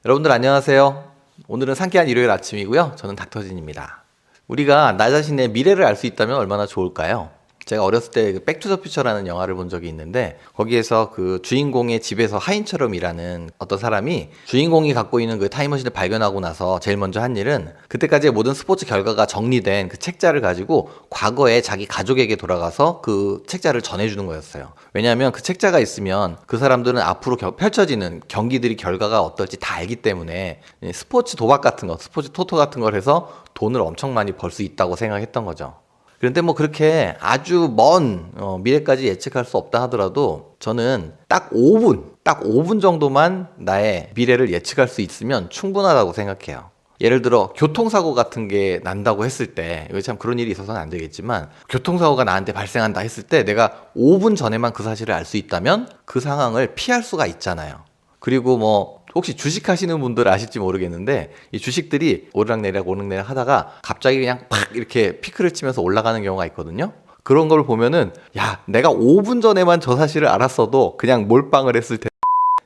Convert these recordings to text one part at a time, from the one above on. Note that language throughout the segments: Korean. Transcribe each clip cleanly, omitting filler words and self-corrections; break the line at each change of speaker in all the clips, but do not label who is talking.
여러분들 안녕하세요. 오늘은 상쾌한 일요일 아침이고요. 저는 닥터진입니다. 우리가 나 자신의 미래를 알 수 있다면 얼마나 좋을까요? 제가 어렸을 때 백투더퓨처라는 영화를 본 적이 있는데 거기에서 그 주인공의 집에서 하인처럼 일하는 어떤 사람이 주인공이 갖고 있는 그 타임머신을 발견하고 나서 제일 먼저 한 일은 그때까지의 모든 스포츠 결과가 정리된 그 책자를 가지고 과거에 자기 가족에게 돌아가서 그 책자를 전해주는 거였어요. 왜냐하면 그 책자가 있으면 그 사람들은 앞으로 펼쳐지는 경기들이 결과가 어떨지 다 알기 때문에 스포츠 도박 같은 거, 스포츠 토토 같은 걸 해서 돈을 엄청 많이 벌 수 있다고 생각했던 거죠. 그런데 뭐 그렇게 아주 먼 미래까지 예측할 수 없다 하더라도 저는 딱 5분 정도만 나의 미래를 예측할 수 있으면 충분하다고 생각해요. 예를 들어 교통사고 같은 게 난다고 했을 때, 이거 참 그런 일이 있어서는 안 되겠지만 교통사고가 나한테 발생한다 했을 때 내가 5분 전에만 그 사실을 알 수 있다면 그 상황을 피할 수가 있잖아요. 그리고 뭐 혹시 주식 하시는 분들 아실지 모르겠는데 이 주식들이 오르락내리락 하다가 갑자기 그냥 팍 이렇게 피크를 치면서 올라가는 경우가 있거든요. 그런 걸 보면은 야, 내가 5분 전에만 저 사실을 알았어도 그냥 몰빵을 했을 텐데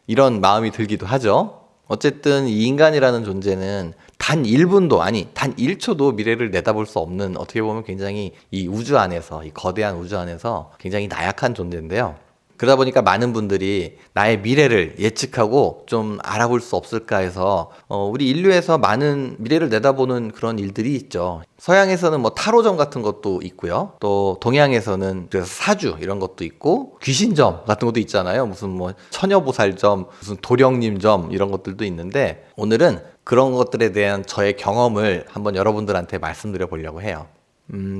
이런 마음이 들기도 하죠. 어쨌든 이 인간이라는 존재는 단 1분도 아니 단 1초도 미래를 내다볼 수 없는, 어떻게 보면 굉장히 이 우주 안에서, 이 거대한 우주 안에서 굉장히 나약한 존재인데요. 그러다 보니까 많은 분들이 나의 미래를 예측하고 좀 알아볼 수 없을까 해서 우리 인류에서 많은 미래를 내다보는 그런 일들이 있죠. 서양에서는 뭐 타로점 같은 것도 있고요. 또 동양에서는 그래서 사주 이런 것도 있고 귀신점 같은 것도 있잖아요. 무슨 뭐 처녀보살점, 무슨 도령님점 이런 것들도 있는데 오늘은 그런 것들에 대한 저의 경험을 한번 여러분들한테 말씀드려 보려고 해요.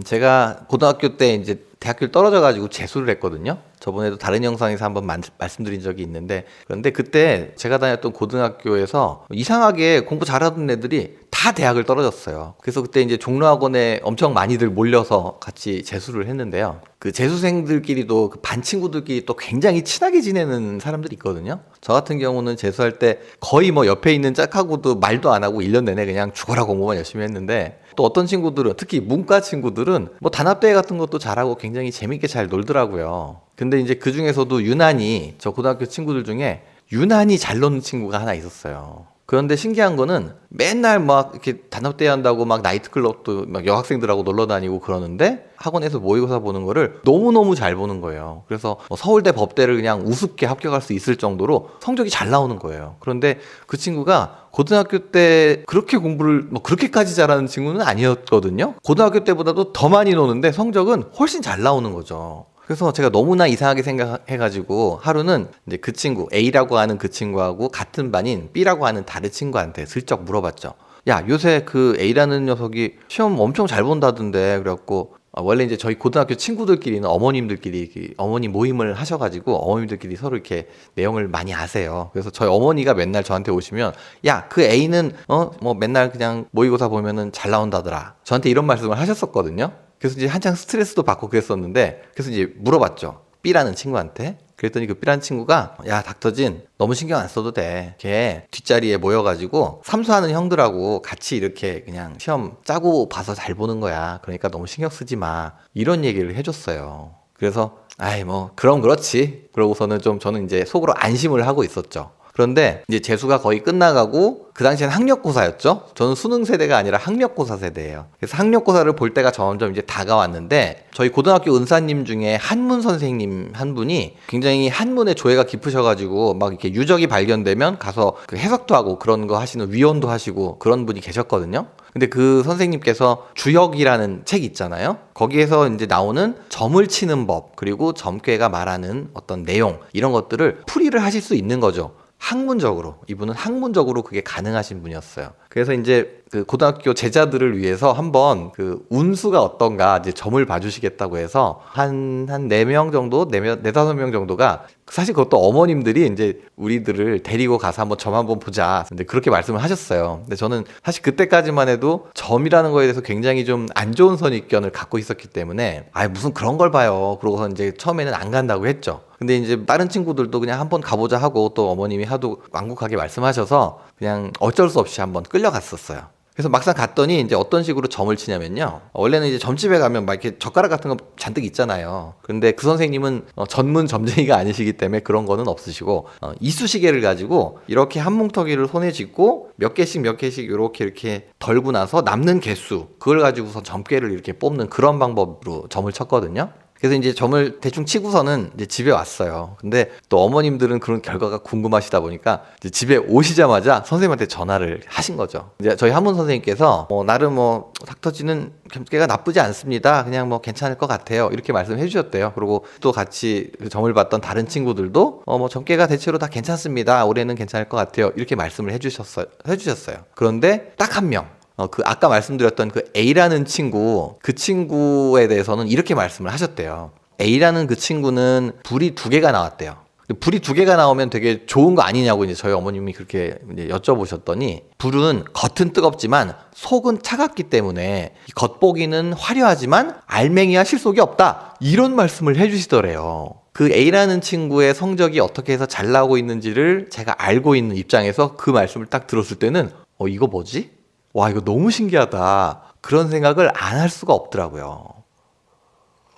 제가 고등학교 때 이제 대학교를 떨어져가지고 재수를 했거든요. 저번에도 다른 영상에서 한번 말씀드린 적이 있는데, 그런데 그때 제가 다녔던 고등학교에서 이상하게 공부 잘하던 애들이 다 대학을 떨어졌어요. 그래서 그때 이제 종로학원에 엄청 많이들 몰려서 같이 재수를 했는데요. 그 재수생들끼리도 그 반 친구들끼리 또 굉장히 친하게 지내는 사람들이 있거든요. 저 같은 경우는 재수할 때 거의 뭐 옆에 있는 짝하고도 말도 안 하고 1년 내내 그냥 죽어라 공부만 열심히 했는데, 또 어떤 친구들은, 특히 문과 친구들은 뭐 단합대회 같은 것도 잘하고 굉장히 재밌게 잘 놀더라고요. 근데 이제 그 중에서도 유난히 저 고등학교 친구들 중에 유난히 잘 노는 친구가 하나 있었어요. 그런데 신기한 거는 맨날 막 이렇게 단합대회 한다고 막 나이트클럽도 막 여학생들하고 놀러 다니고 그러는데 학원에서 모의고사 보는 거를 너무너무 잘 보는 거예요. 그래서 서울대 법대를 그냥 우습게 합격할 수 있을 정도로 성적이 잘 나오는 거예요. 그런데 그 친구가 고등학교 때 그렇게 공부를 뭐 그렇게까지 잘하는 친구는 아니었거든요. 고등학교 때보다도 더 많이 노는데 성적은 훨씬 잘 나오는 거죠. 그래서 제가 너무나 이상하게 생각해가지고 하루는 이제 그 친구, A라고 하는 그 친구하고 같은 반인 B라고 하는 다른 친구한테 슬쩍 물어봤죠. 야, 요새 그 A라는 녀석이 시험 엄청 잘 본다던데. 그래갖고 원래 이제 저희 고등학교 친구들끼리는 어머님들끼리 어머니 모임을 하셔가지고 어머님들끼리 서로 이렇게 내용을 많이 아세요. 그래서 저희 어머니가 맨날 저한테 오시면 야, 그 A는 뭐 맨날 그냥 모의고사 보면은 잘 나온다더라. 저한테 이런 말씀을 하셨었거든요. 그래서 이제 한창 스트레스도 받고 그랬었는데, 그래서 이제 물어봤죠. B라는 친구한테. 그랬더니 그 B라는 친구가 야, 닥터진 너무 신경 안 써도 돼. 걔 뒷자리에 모여가지고 삼수하는 형들하고 같이 이렇게 그냥 시험 짜고 봐서 잘 보는 거야. 그러니까 너무 신경 쓰지 마. 이런 얘기를 해줬어요. 그래서 아이 뭐 그럼 그렇지. 그러고서는 좀 저는 이제 속으로 안심을 하고 있었죠. 그런데 이제 재수가 거의 끝나가고 그 당시엔 학력고사였죠. 저는 수능 세대가 아니라 학력고사 세대예요. 그래서 학력고사를 볼 때가 점점 이제 다가왔는데 저희 고등학교 은사님 중에 한문 선생님 한 분이 굉장히 한문에 조예가 깊으셔가지고 막 이렇게 유적이 발견되면 가서 그 해석도 하고 그런 거 하시는 위원도 하시고 그런 분이 계셨거든요. 근데 그 선생님께서 주역이라는 책 있잖아요. 거기에서 이제 나오는 점을 치는 법, 그리고 점괘가 말하는 어떤 내용, 이런 것들을 풀이를 하실 수 있는 거죠. 학문적으로. 이분은 학문적으로 그게 가능하신 분이었어요. 그래서 이제 그 고등학교 제자들을 위해서 한번 그 운수가 어떤가 이제 점을 봐주시겠다고 해서 한 4명 정도, 5명 정도가, 사실 그것도 어머님들이 이제 우리들을 데리고 가서 한번 점 한번 보자. 근데 그렇게 말씀을 하셨어요. 근데 저는 사실 그때까지만 해도 점이라는 거에 대해서 굉장히 좀 안 좋은 선입견을 갖고 있었기 때문에 무슨 그런 걸 봐요. 그러고서 이제 처음에는 안 간다고 했죠. 근데 이제 다른 친구들도 그냥 한번 가보자 하고 또 어머님이 하도 완곡하게 말씀하셔서 그냥 어쩔 수 없이 한번 끌려갔었어요. 그래서 막상 갔더니 이제 어떤 식으로 점을 치냐면요. 원래는 이제 점집에 가면 막 이렇게 젓가락 같은 거 잔뜩 있잖아요. 그런데 그 선생님은 전문 점쟁이가 아니시기 때문에 그런 거는 없으시고 이쑤시개를 가지고 이렇게 한 뭉텅이를 손에 쥐고 몇 개씩 이렇게 덜고 나서 남는 개수 그걸 가지고서 점괘를 이렇게 뽑는 그런 방법으로 점을 쳤거든요. 그래서 이제 점을 대충 치고서는 이제 집에 왔어요. 근데 또 어머님들은 그런 결과가 궁금하시다 보니까 이제 집에 오시자마자 선생님한테 전화를 하신 거죠. 이제 저희 한문 선생님께서 나름 닥터지는 점괘가 나쁘지 않습니다. 그냥 괜찮을 것 같아요. 이렇게 말씀해 주셨대요. 그리고 또 같이 그 점을 봤던 다른 친구들도 점괘가 대체로 다 괜찮습니다. 올해는 괜찮을 것 같아요. 이렇게 말씀을 해주셨어요. 그런데 딱 한 명. 그 아까 말씀드렸던 그 A라는 친구, 그 친구에 대해서는 이렇게 말씀을 하셨대요. A라는 그 친구는 불이 2개가 나왔대요. 불이 2개가 나오면 되게 좋은 거 아니냐고 이제 저희 어머님이 그렇게 이제 여쭤보셨더니 불은 겉은 뜨겁지만 속은 차갑기 때문에 겉보기는 화려하지만 알맹이와 실속이 없다. 이런 말씀을 해주시더래요. 그 A라는 친구의 성적이 어떻게 해서 잘 나오고 있는지를 제가 알고 있는 입장에서 그 말씀을 딱 들었을 때는 이거 뭐지? 와, 이거 너무 신기하다. 그런 생각을 안 할 수가 없더라고요.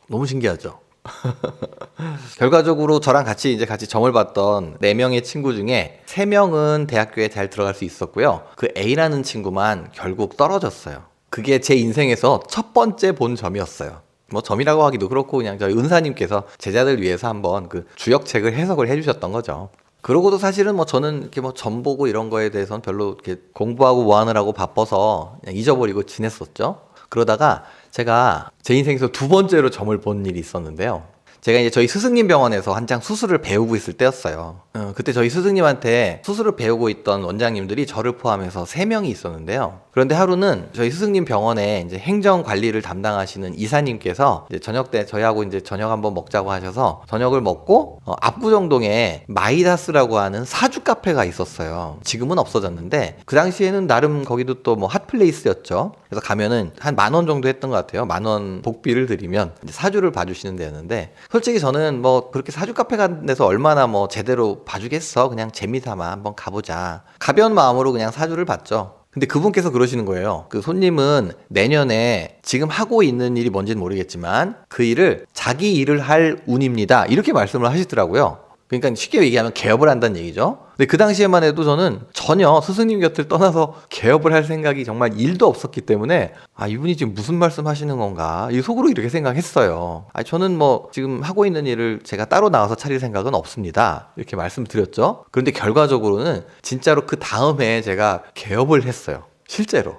너무 신기하죠? 결과적으로 저랑 같이 점을 봤던 4명의 친구 중에 3명은 대학교에 잘 들어갈 수 있었고요. 그 A라는 친구만 결국 떨어졌어요. 그게 제 인생에서 첫 번째 본 점이었어요. 점이라고 하기도 그렇고 그냥 저희 은사님께서 제자들 위해서 한번 그 주역책을 해석을 해주셨던 거죠. 그러고도 사실은 저는 이렇게 점 보고 이런 거에 대해서는 별로 이렇게 공부하고 뭐 하느라고 바빠서 그냥 잊어버리고 지냈었죠. 그러다가 제가 제 인생에서 2번째로 점을 본 일이 있었는데요. 제가 이제 저희 스승님 병원에서 한창 수술을 배우고 있을 때였어요. 그때 저희 스승님한테 수술을 배우고 있던 원장님들이 저를 포함해서 3명이 있었는데요. 그런데 하루는 저희 스승님 병원에 이제 행정 관리를 담당하시는 이사님께서 이제 저녁 때 저희하고 이제 저녁 한번 먹자고 하셔서 저녁을 먹고 압구정동에 마이다스라고 하는 사주 카페가 있었어요. 지금은 없어졌는데 그 당시에는 나름 거기도 또 핫플레이스였죠. 그래서 가면은 한 10,000원 정도 했던 것 같아요. 10,000원 복비를 드리면 이제 사주를 봐주시는 데였는데 솔직히 저는 그렇게 사주 카페 같은 데서 얼마나 제대로 봐주겠어. 그냥 재미삼아 한번 가보자. 가벼운 마음으로 그냥 사주를 봤죠. 근데 그분께서 그러시는 거예요. 그 손님은 내년에 지금 하고 있는 일이 뭔지는 모르겠지만 그 일을 자기 일을 할 운입니다. 이렇게 말씀을 하시더라고요. 그러니까 쉽게 얘기하면 개업을 한다는 얘기죠. 근데 그 당시에만 해도 저는 전혀 스승님 곁을 떠나서 개업을 할 생각이 정말 1도 없었기 때문에 이분이 지금 무슨 말씀 하시는 건가 이 속으로 이렇게 생각했어요. 저는 지금 하고 있는 일을 제가 따로 나와서 차릴 생각은 없습니다. 이렇게 말씀드렸죠. 그런데 결과적으로는 진짜로 그 다음에 제가 개업을 했어요. 실제로.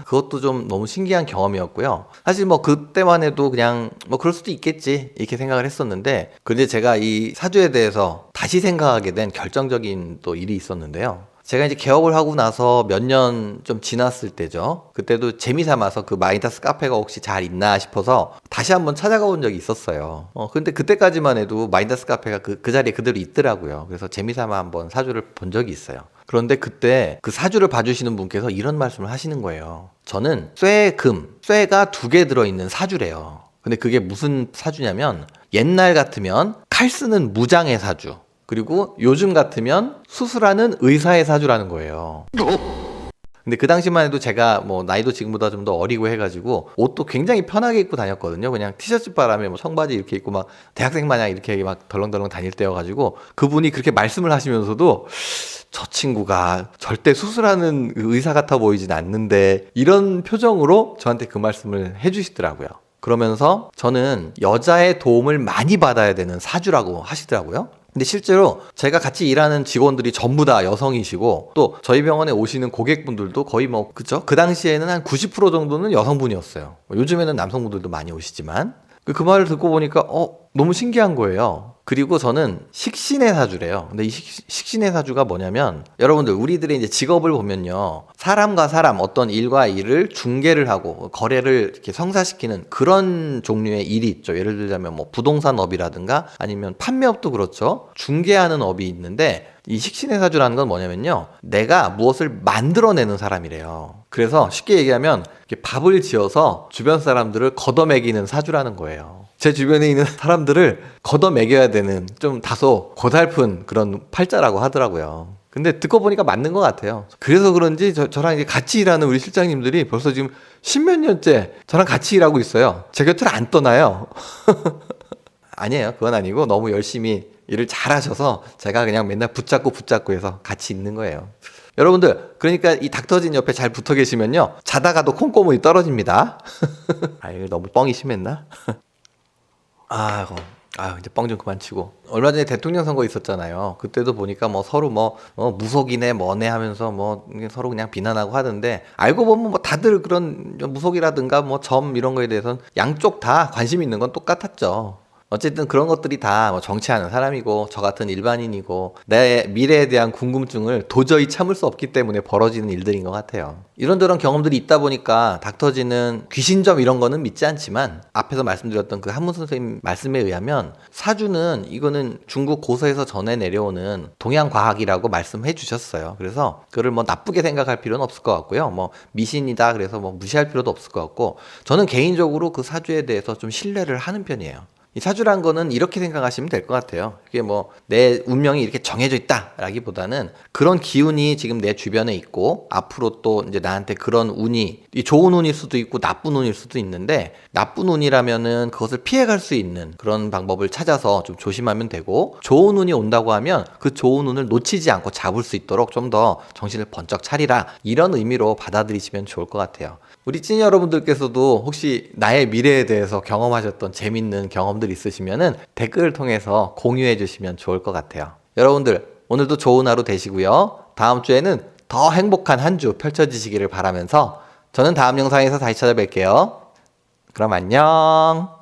그것도 좀 너무 신기한 경험이었고요. 사실 그때만 해도 그냥 그럴 수도 있겠지 이렇게 생각을 했었는데 근데 제가 이 사주에 대해서 다시 생각하게 된 결정적인 또 일이 있었는데요. 제가 이제 개업을 하고 나서 몇 년 좀 지났을 때죠. 그때도 재미삼아서 그 마이다스 카페가 혹시 잘 있나 싶어서 다시 한번 찾아가 본 적이 있었어요. 근데 그때까지만 해도 마이다스 카페가 그 자리에 그대로 있더라고요. 그래서 재미삼아 한번 사주를 본 적이 있어요. 그런데 그때 그 사주를 봐주시는 분께서 이런 말씀을 하시는 거예요. 저는 쇠가 2개 들어있는 사주래요. 근데 그게 무슨 사주냐면 옛날 같으면 칼 쓰는 무장의 사주, 그리고 요즘 같으면 수술하는 의사의 사주라는 거예요. 근데 그 당시만 해도 제가 나이도 지금보다 좀 더 어리고 해가지고 옷도 굉장히 편하게 입고 다녔거든요. 그냥 티셔츠 바람에 청바지 이렇게 입고 막 대학생 마냥 이렇게 막 덜렁덜렁 다닐 때여가지고 그분이 그렇게 말씀을 하시면서도 저 친구가 절대 수술하는 의사 같아 보이진 않는데 이런 표정으로 저한테 그 말씀을 해주시더라고요. 그러면서 저는 여자의 도움을 많이 받아야 되는 사주라고 하시더라고요. 근데 실제로 제가 같이 일하는 직원들이 전부 다 여성이시고 또 저희 병원에 오시는 고객분들도 거의 그쵸? 그 당시에는 한 90% 정도는 여성분이었어요. 요즘에는 남성분들도 많이 오시지만 그 말을 듣고 보니까 너무 신기한 거예요. 그리고 저는 식신의 사주래요. 근데 이 식신의 사주가 뭐냐면 여러분들 우리들의 이제 직업을 보면요. 사람과 사람 어떤 일과 일을 중개를 하고 거래를 이렇게 성사시키는 그런 종류의 일이 있죠. 예를 들자면 부동산 업이라든가 아니면 판매업도 그렇죠. 중개하는 업이 있는데 이 식신의 사주라는 건 뭐냐면요. 내가 무엇을 만들어내는 사람이래요. 그래서 쉽게 얘기하면 밥을 지어서 주변 사람들을 걷어먹이는 사주라는 거예요. 제 주변에 있는 사람들을 걷어먹여야 되는 좀 다소 고달픈 그런 팔자라고 하더라고요. 근데 듣고 보니까 맞는 것 같아요. 그래서 그런지 저랑 이제 같이 일하는 우리 실장님들이 벌써 지금 십몇 년째 저랑 같이 일하고 있어요. 제 곁을 안 떠나요. 아니에요. 그건 아니고 너무 열심히 일을 잘하셔서 제가 그냥 맨날 붙잡고 해서 같이 있는 거예요. 여러분들, 그러니까 이 닥터진 옆에 잘 붙어 계시면요, 자다가도 콩고물이 떨어집니다. 아, 이거 너무 뻥이 심했나? 아이고, 이제 뻥 좀 그만 치고. 얼마 전에 대통령 선거 있었잖아요. 그때도 보니까 뭐 서로 무속이네 뭐네 하면서 뭐 서로 그냥 비난하고 하던데, 알고 보면 뭐 다들 그런 무속이라든가 뭐 점 이런 거에 대해서는 양쪽 다 관심 있는 건 똑같았죠. 어쨌든 그런 것들이 다 뭐 정치하는 사람이고 저 같은 일반인이고 내 미래에 대한 궁금증을 도저히 참을 수 없기 때문에 벌어지는 일들인 것 같아요. 이런저런 경험들이 있다 보니까 닥터지는 귀신점 이런 거는 믿지 않지만, 앞에서 말씀드렸던 그 한문 선생님 말씀에 의하면 사주는 이거는 중국 고서에서 전해 내려오는 동양 과학이라고 말씀해 주셨어요. 그래서 그걸 뭐 나쁘게 생각할 필요는 없을 것 같고요. 뭐 미신이다 그래서 뭐 무시할 필요도 없을 것 같고, 저는 개인적으로 그 사주에 대해서 좀 신뢰를 하는 편이에요. 이 사주란 거는 이렇게 생각하시면 될 것 같아요. 이게 뭐 내 운명이 이렇게 정해져 있다라기보다는 그런 기운이 지금 내 주변에 있고 앞으로 또 이제 나한테 그런 운이, 이 좋은 운일 수도 있고 나쁜 운일 수도 있는데, 나쁜 운이라면은 그것을 피해갈 수 있는 그런 방법을 찾아서 좀 조심하면 되고, 좋은 운이 온다고 하면 그 좋은 운을 놓치지 않고 잡을 수 있도록 좀 더 정신을 번쩍 차리라, 이런 의미로 받아들이시면 좋을 것 같아요. 우리 찐 여러분들께서도 혹시 나의 미래에 대해서 경험하셨던 재밌는 경험들 있으시면은 댓글을 통해서 공유해 주시면 좋을 것 같아요. 여러분들, 오늘도 좋은 하루 되시고요. 다음 주에는 더 행복한 한 주 펼쳐지시기를 바라면서 저는 다음 영상에서 다시 찾아뵐게요. 그럼 안녕.